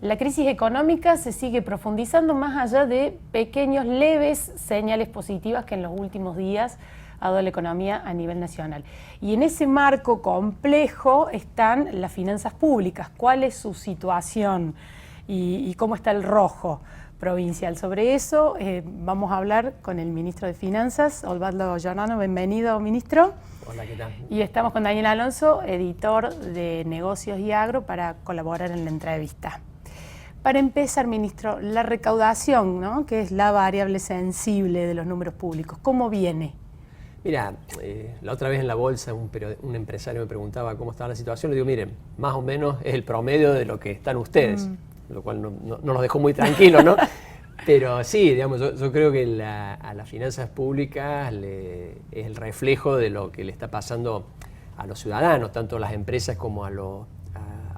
La crisis económica se sigue profundizando más allá de pequeños, leves señales positivas que en los últimos días ha dado la economía a nivel nacional. Y en ese marco complejo están las finanzas públicas. ¿Cuál es su situación y cómo está el rojo provincial? Sobre eso vamos a hablar con el ministro de Finanzas, Osvaldo Giordano. Bienvenido, ministro. Hola, ¿qué tal? Y estamos con Daniel Alonso, editor de Negocios y Agro, para colaborar en la entrevista. Para empezar, ministro, la recaudación, ¿no?, que es la variable sensible de los números públicos, ¿cómo viene? Mira, la otra vez en la bolsa un empresario me preguntaba cómo estaba la situación. Le digo, miren, más o menos es el promedio de lo que están ustedes, lo cual no nos dejó muy tranquilos, ¿no? Pero sí, digamos, yo creo que a las finanzas públicas es el reflejo de lo que le está pasando a los ciudadanos, tanto a las empresas como a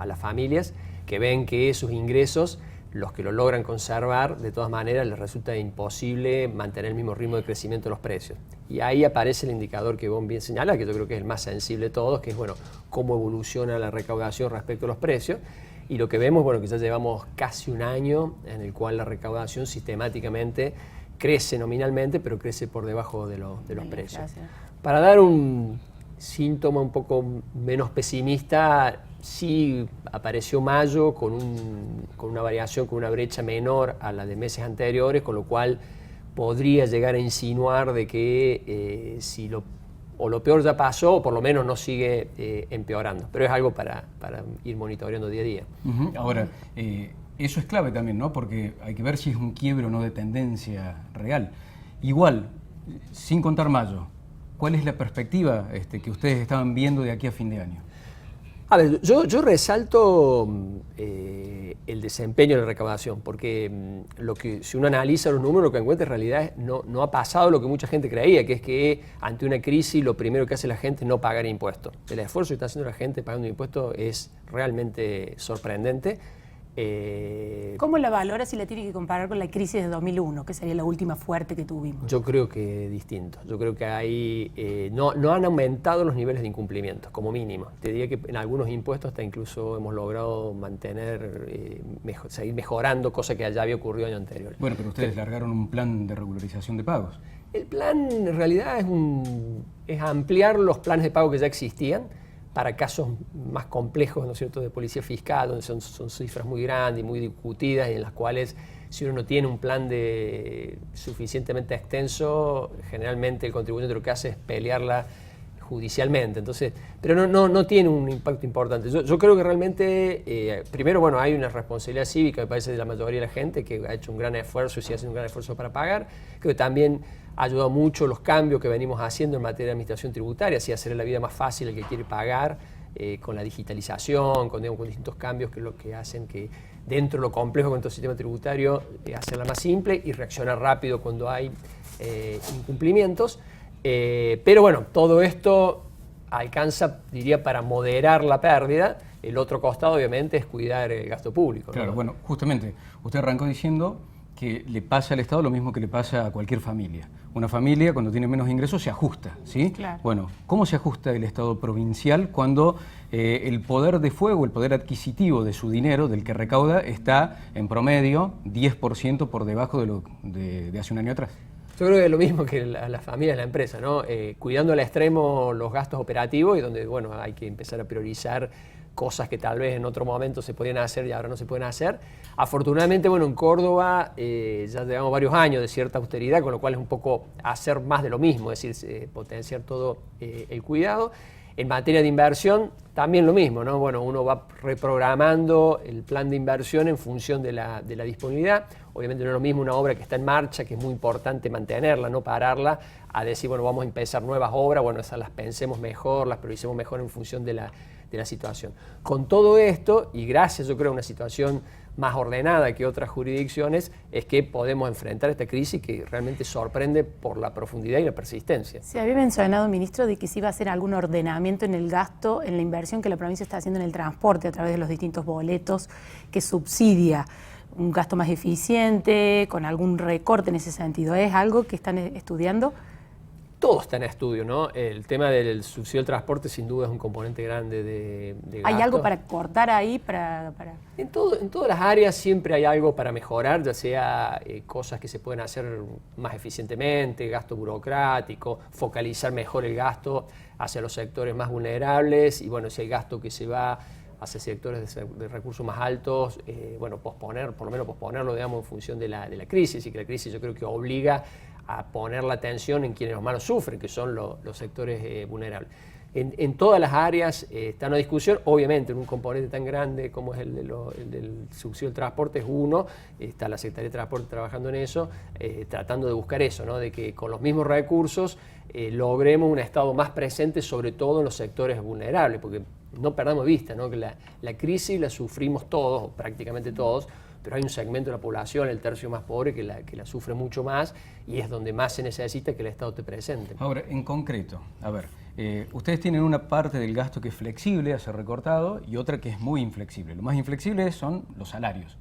las familias, que ven que sus ingresos, los que lo logran conservar, de todas maneras les resulta imposible mantener el mismo ritmo de crecimiento de los precios. Y ahí aparece el indicador que vos bien señalás, que yo creo que es el más sensible de todos, que es, bueno, cómo evoluciona la recaudación respecto a los precios. Y lo que vemos, bueno, que ya llevamos casi un año en el cual la recaudación sistemáticamente crece nominalmente, pero crece por debajo de los precios. Gracias. Para dar un síntoma un poco menos pesimista, sí apareció mayo con una variación, con una brecha menor a la de meses anteriores, con lo cual podría llegar a insinuar de que si lo peor ya pasó, o por lo menos no sigue empeorando. Pero es algo para ir monitoreando día a día. Ahora, eso es clave también, ¿no? Porque hay que ver si es un quiebre o no de tendencia real. Igual, sin contar mayo, ¿cuál es la perspectiva que ustedes estaban viendo de aquí a fin de año? A ver, yo resalto el desempeño de la recaudación, porque si uno analiza los números, lo que encuentra en realidad no ha pasado lo que mucha gente creía, que es que ante una crisis lo primero que hace la gente es no pagar impuestos. El esfuerzo que está haciendo la gente pagando impuestos es realmente sorprendente. ¿Cómo la valora si la tiene que comparar con la crisis de 2001, que sería la última fuerte que tuvimos? Yo creo que distinto. Yo creo que ahí no han aumentado los niveles de incumplimiento, como mínimo. Te diría que en algunos impuestos hasta incluso hemos logrado mantener, seguir mejorando, cosa que ya había ocurrido año anterior. Bueno, pero ustedes largaron un plan de regularización de pagos. El plan en realidad es ampliar los planes de pago que ya existían para casos más complejos, ¿no es cierto?, de policía fiscal, donde son cifras muy grandes y muy discutidas, y en las cuales si uno no tiene un plan suficientemente extenso, generalmente el contribuyente lo que hace es pelearla judicialmente. Entonces, pero no tiene un impacto importante. Yo creo que realmente, primero, bueno, hay una responsabilidad cívica, me parece, de la mayoría de la gente, que ha hecho un gran esfuerzo y sigue haciendo un gran esfuerzo para pagar. Creo que también ha ayudado mucho los cambios que venimos haciendo en materia de administración tributaria, así hacerle la vida más fácil al que quiere pagar, con la digitalización, con distintos cambios que es lo que hacen que dentro de lo complejo con nuestro sistema tributario, hacerla más simple y reaccionar rápido cuando hay incumplimientos. Pero bueno, todo esto alcanza, diría, para moderar la pérdida. El otro costado, obviamente, es cuidar el gasto público, ¿no? Claro, bueno, justamente, usted arrancó diciendo que le pasa al Estado lo mismo que le pasa a cualquier familia. Una familia, cuando tiene menos ingresos, se ajusta, ¿sí? Claro. Bueno, ¿cómo se ajusta el Estado provincial cuando el poder de fuego, el poder adquisitivo de su dinero, del que recauda, está en promedio 10% por debajo de hace un año atrás? Yo creo que es lo mismo que la familia y la empresa, ¿no? Cuidando al extremo los gastos operativos, y donde, bueno, hay que empezar a priorizar cosas que tal vez en otro momento se podían hacer y ahora no se pueden hacer. Afortunadamente, bueno, en Córdoba ya llevamos varios años de cierta austeridad, con lo cual es un poco hacer más de lo mismo, es decir, potenciar todo el cuidado. En materia de inversión, también lo mismo, ¿no? Bueno, uno va reprogramando el plan de inversión en función de la disponibilidad. Obviamente no es lo mismo una obra que está en marcha, que es muy importante mantenerla, no pararla, a decir, bueno, vamos a empezar nuevas obras, bueno, esas las pensemos mejor, las prioricemos mejor en función de la situación. Con todo esto, y gracias, yo creo, a una situación más ordenada que otras jurisdicciones, es que podemos enfrentar esta crisis que realmente sorprende por la profundidad y la persistencia. Se había mencionado, ministro, de que se iba a hacer algún ordenamiento en el gasto, en la inversión que la provincia está haciendo en el transporte a través de los distintos boletos que subsidia. Un gasto más eficiente, con algún recorte en ese sentido. ¿Es algo que están estudiando? Todo está en estudio, ¿no? El tema del subsidio al transporte sin duda es un componente grande de gasto. ¿Hay algo para cortar ahí? En todas las áreas siempre hay algo para mejorar, ya sea cosas que se pueden hacer más eficientemente, gasto burocrático, focalizar mejor el gasto hacia los sectores más vulnerables y bueno, si hay gasto que se va hacia sectores de recursos más altos, bueno, por lo menos posponerlo, digamos, en función de la crisis, y que la crisis yo creo que obliga a poner la atención en quienes más lo sufren, que son los sectores vulnerables. En todas las áreas está una discusión, obviamente en un componente tan grande como es el del subsidio del transporte es uno, está la Secretaría de Transporte trabajando en eso, tratando de buscar eso, ¿no? De que con los mismos recursos logremos un Estado más presente, sobre todo en los sectores vulnerables, porque no perdamos vista, ¿no? Que la crisis la sufrimos todos, o prácticamente todos, pero hay un segmento de la población, el tercio más pobre, que la sufre mucho más y es donde más se necesita que el Estado esté presente. Ahora, en concreto, a ver, ustedes tienen una parte del gasto que es flexible a ser recortado y otra que es muy inflexible. Lo más inflexible son los salarios.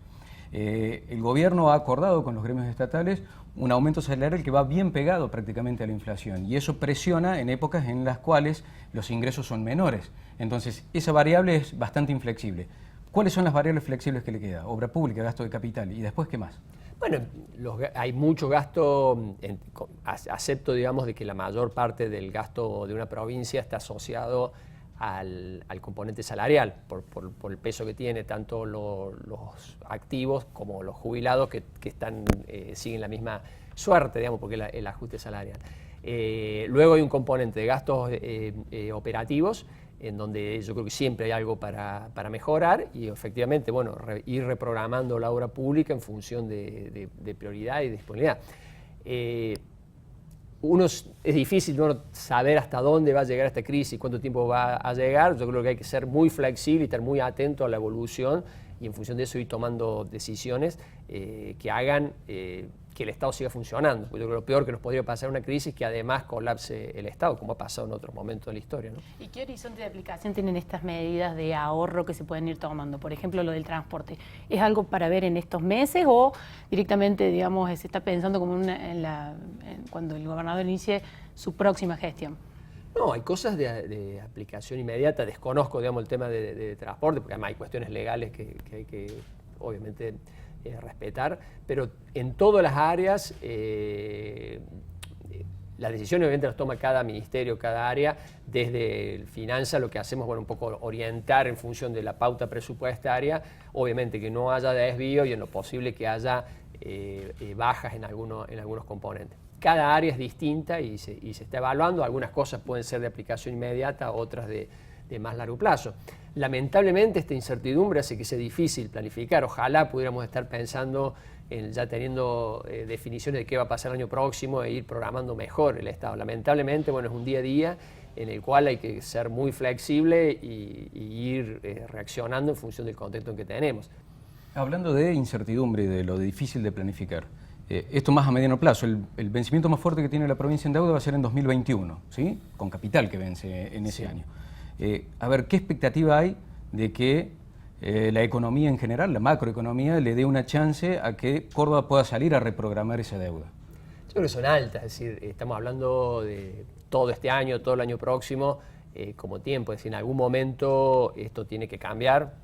El gobierno ha acordado con los gremios estatales un aumento salarial que va bien pegado prácticamente a la inflación y eso presiona en épocas en las cuales los ingresos son menores. Entonces, esa variable es bastante inflexible. ¿Cuáles son las variables flexibles que le queda? Obra pública, gasto de capital y después, ¿qué más? Bueno, hay mucho gasto, acepto, digamos, de que la mayor parte del gasto de una provincia está asociado al componente salarial, por el peso que tiene tanto los activos como los jubilados que siguen la misma suerte, digamos, porque el ajuste salarial. Luego hay un componente de gastos operativos, en donde yo creo que siempre hay algo para mejorar y efectivamente, bueno, ir reprogramando la obra pública en función de prioridad y disponibilidad. Es difícil, ¿no?, saber hasta dónde va a llegar esta crisis, cuánto tiempo va a llegar. Yo creo que hay que ser muy flexible y estar muy atento a la evolución y en función de eso ir tomando decisiones que hagan que el Estado siga funcionando. Porque yo creo que lo peor que nos podría pasar una crisis es que además colapse el Estado, como ha pasado en otros momentos de la historia, ¿no? ¿Y qué horizonte de aplicación tienen estas medidas de ahorro que se pueden ir tomando? Por ejemplo, lo del transporte. ¿Es algo para ver en estos meses o directamente, digamos, se está pensando como cuando el gobernador inicie su próxima gestión? No, hay cosas de aplicación inmediata. Desconozco, digamos, el tema de transporte, porque además hay cuestiones legales que hay que, obviamente, respetar, pero en todas las áreas las decisiones obviamente las toma cada ministerio, cada área. Desde finanzas lo que hacemos es, bueno, un poco orientar en función de la pauta presupuestaria, obviamente que no haya desvío y en lo posible que haya bajas en algunos componentes. Cada área es distinta y se está evaluando. Algunas cosas pueden ser de aplicación inmediata, otras de más largo plazo. Lamentablemente esta incertidumbre hace que sea difícil planificar. Ojalá pudiéramos estar pensando ya teniendo definiciones de qué va a pasar el año próximo e ir programando mejor el Estado. Lamentablemente, bueno, es un día a día en el cual hay que ser muy flexible y ir reaccionando en función del contexto en que tenemos. Hablando de incertidumbre y de lo difícil de planificar, esto más a mediano plazo, el vencimiento más fuerte que tiene la provincia en deuda va a ser en 2021, ¿sí? Con capital que vence en ese año. A ver, ¿qué expectativa hay de que la economía en general, la macroeconomía, le dé una chance a que Córdoba pueda salir a reprogramar esa deuda? Yo creo que son altas, es decir, estamos hablando de todo este año, todo el año próximo, como tiempo, es decir, en algún momento esto tiene que cambiar.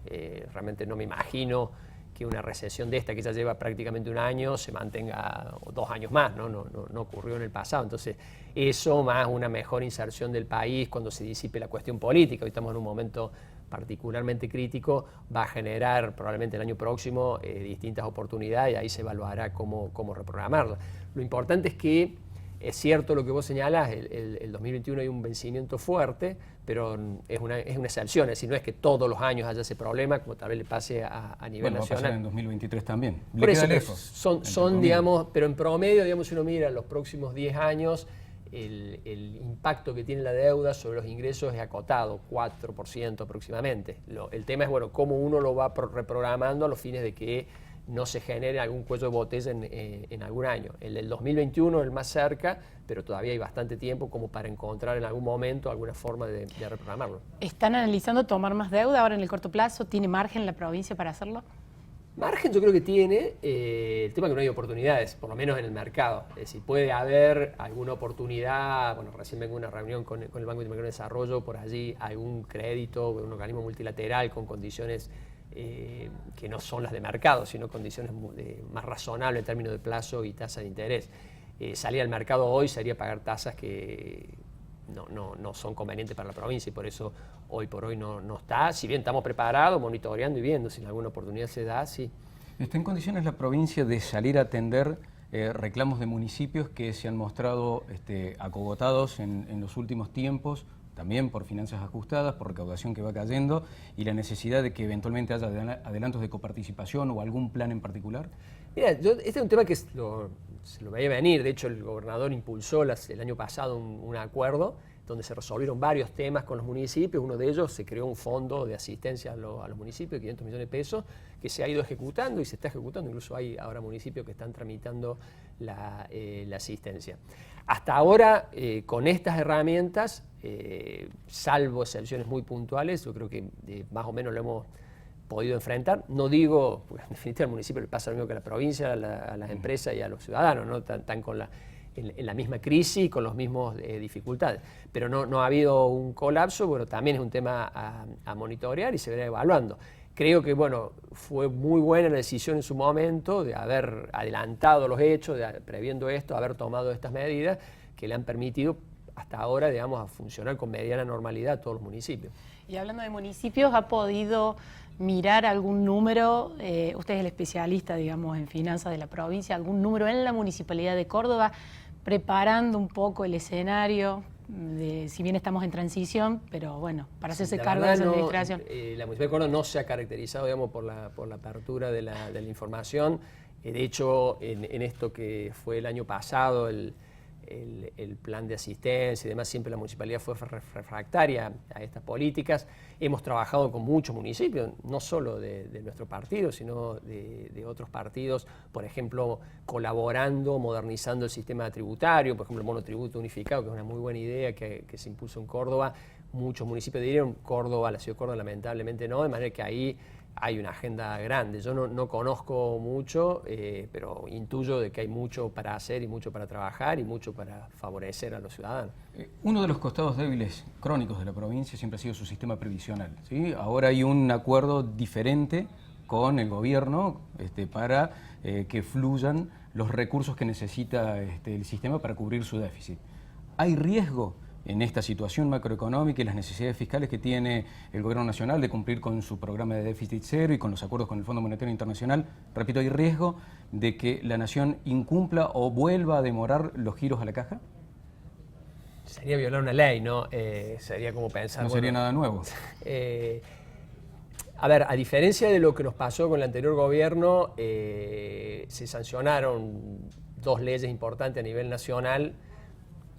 Realmente no me imagino que una recesión de esta, que ya lleva prácticamente un año, se mantenga 2 años más, ¿no? No ocurrió en el pasado. Entonces, eso más una mejor inserción del país cuando se disipe la cuestión política, hoy estamos en un momento particularmente crítico, va a generar probablemente el año próximo distintas oportunidades y ahí se evaluará cómo reprogramarla. Lo importante es que es cierto lo que vos señalás, el 2021 hay un vencimiento fuerte, pero es una excepción, es decir, no es que todos los años haya ese problema, como tal vez le pase a nivel nacional. Va a pasar en 2023 también. Por eso, son digamos, pero en promedio, digamos, si uno mira los próximos 10 años, el impacto que tiene la deuda sobre los ingresos es acotado, 4% aproximadamente. El tema es, bueno, cómo uno lo va reprogramando a los fines de que no se genere algún cuello de botella en algún año. El 2021 es el más cerca, pero todavía hay bastante tiempo como para encontrar en algún momento alguna forma de reprogramarlo. ¿Están analizando tomar más deuda ahora en el corto plazo? ¿Tiene margen la provincia para hacerlo? Margen yo creo que tiene el tema que no hay oportunidades, por lo menos en el mercado. Es decir, puede haber alguna oportunidad, bueno, recién vengo a una reunión con el Banco Interamericano de Desarrollo, por allí algún crédito, un organismo multilateral con condiciones que no son las de mercado, sino condiciones más razonables en términos de plazo y tasa de interés. Salir al mercado hoy sería pagar tasas que no son convenientes para la provincia y por eso hoy por hoy no está. Si bien estamos preparados, monitoreando y viendo si alguna oportunidad se da, sí. ¿Está en condiciones la provincia de salir a atender reclamos de municipios que se han mostrado acogotados en los últimos tiempos, también por finanzas ajustadas, por recaudación que va cayendo y la necesidad de que eventualmente haya adelantos de coparticipación o algún plan en particular? Mira, este es un tema que se lo veía venir. De hecho, el gobernador impulsó el año pasado un acuerdo donde se resolvieron varios temas con los municipios. Uno de ellos se creó un fondo de asistencia a los municipios, 500 millones de pesos, que se ha ido ejecutando y se está ejecutando. Incluso hay ahora municipios que están tramitando la asistencia. Hasta ahora, con estas herramientas, salvo excepciones muy puntuales, yo creo que más o menos lo hemos podido enfrentar. No digo, porque en definitiva al municipio le pasa lo mismo que a la provincia, a las empresas y a los ciudadanos, ¿no? Están en la misma crisis, con las mismas dificultades. Pero no ha habido un colapso, bueno, también es un tema a monitorear y se verá evaluando. Creo que, bueno, fue muy buena la decisión en su momento de haber adelantado los hechos, previendo esto, haber tomado estas medidas que le han permitido hasta ahora, digamos, a funcionar con mediana normalidad a todos los municipios. Y hablando de municipios, ¿ha podido mirar algún número, usted es el especialista, digamos, en finanzas de la provincia, algún número en la Municipalidad de Córdoba, preparando un poco el escenario, si bien estamos en transición, pero bueno, para hacerse cargo de esa administración? La Municipalidad de Córdoba no se ha caracterizado, digamos, por la apertura de la información. De hecho, en esto que fue el año pasado, el plan de asistencia y demás, siempre la municipalidad fue refractaria a estas políticas. Hemos trabajado con muchos municipios, no solo de nuestro partido, sino de otros partidos, por ejemplo, colaborando, modernizando el sistema tributario, por ejemplo, el monotributo unificado, que es una muy buena idea que se impuso en Córdoba. Muchos municipios dirían Córdoba, la ciudad de Córdoba lamentablemente no, de manera que ahí hay una agenda grande. Yo no conozco mucho, pero intuyo de que hay mucho para hacer y mucho para trabajar y mucho para favorecer a los ciudadanos. Uno de los costados débiles crónicos de la provincia siempre ha sido su sistema previsional, ¿sí? Ahora hay un acuerdo diferente con el gobierno para que fluyan los recursos que necesita el sistema para cubrir su déficit. ¿Hay riesgo en esta situación macroeconómica y las necesidades fiscales que tiene el Gobierno Nacional de cumplir con su programa de déficit cero y con los acuerdos con el Fondo Monetario Internacional? Repito, ¿hay riesgo de que la Nación incumpla o vuelva a demorar los giros a la caja? Sería violar una ley, ¿no? Sería como pensar... No sería nada nuevo. A ver, a diferencia de lo que nos pasó con el anterior gobierno, se sancionaron 2 leyes importantes a nivel nacional.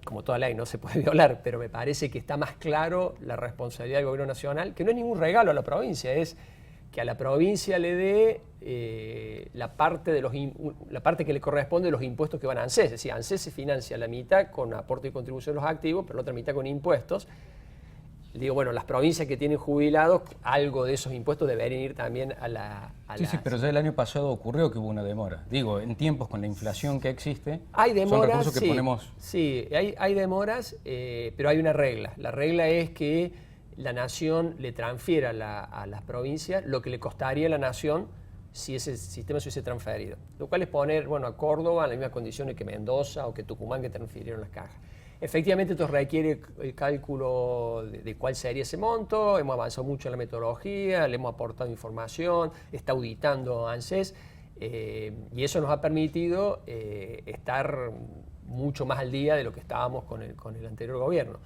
Como toda ley no se puede violar, pero me parece que está más claro la responsabilidad del gobierno nacional, que no es ningún regalo a la provincia, es que a la provincia le dé la parte que le corresponde de los impuestos que van a ANSES. Es decir, ANSES se financia la mitad con aporte y contribución de los activos, pero la otra mitad con impuestos. Digo, bueno, las provincias que tienen jubilados, algo de esos impuestos deberían ir también a la... Sí, pero ya el año pasado ocurrió que hubo una demora. Digo, en tiempos con la inflación que existe, hay demoras, son recursos que ponemos... Sí, hay demoras, pero hay una regla. La regla es que la Nación le transfiera a las provincias lo que le costaría a la Nación si ese sistema se hubiese transferido. Lo cual es poner, bueno, a Córdoba en las mismas condiciones que Mendoza o que Tucumán, que transfirieron las cajas. Efectivamente, esto requiere el cálculo de cuál sería ese monto. Hemos avanzado mucho en la metodología, le hemos aportado información, está auditando ANSES, y eso nos ha permitido estar mucho más al día de lo que estábamos con el anterior gobierno.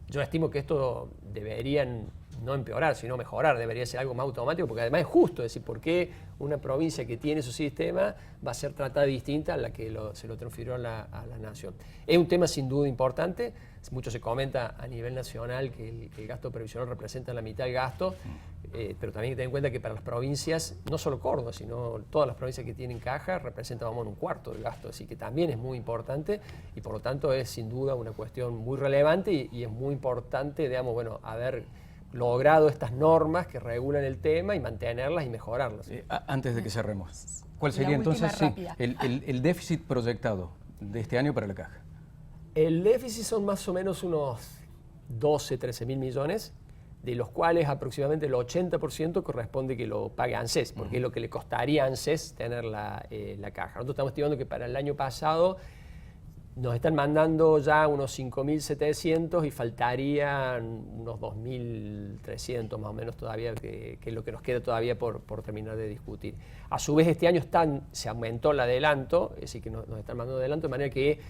Yo estimo que esto deberían no empeorar, sino mejorar, debería ser algo más automático, porque además es justo, es decir, ¿por qué una provincia que tiene su sistema va a ser tratada distinta a la que se lo transfirió a la Nación? Es un tema sin duda importante, mucho se comenta a nivel nacional que el gasto previsional representa la mitad del gasto, pero también hay que tener en cuenta que para las provincias, no solo Córdoba, sino todas las provincias que tienen caja, representan un cuarto del gasto, así que también es muy importante y por lo tanto es sin duda una cuestión muy relevante y es muy importante, digamos, bueno, haber logrado estas normas que regulan el tema y mantenerlas y mejorarlas. Antes de que cerremos, ¿cuál La sería última entonces rápida. el déficit proyectado de este año para la caja? El déficit son más o menos unos 12, 13 mil millones, de los cuales aproximadamente el 80% corresponde que lo pague ANSES, porque es lo que le costaría a ANSES tener la caja. Nosotros estamos estimando que para el año pasado nos están mandando ya unos 5.700 y faltarían unos 2.300 más o menos todavía, que es lo que nos queda todavía por terminar de discutir. A su vez este año se aumentó el adelanto, es decir, que nos están mandando adelanto, de manera que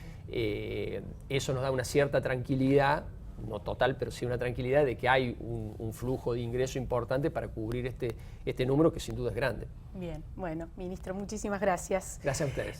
eso nos da una cierta tranquilidad, no total, pero sí una tranquilidad de que hay un flujo de ingreso importante para cubrir este número que sin duda es grande. Bien, bueno, ministro, muchísimas gracias. Gracias a ustedes.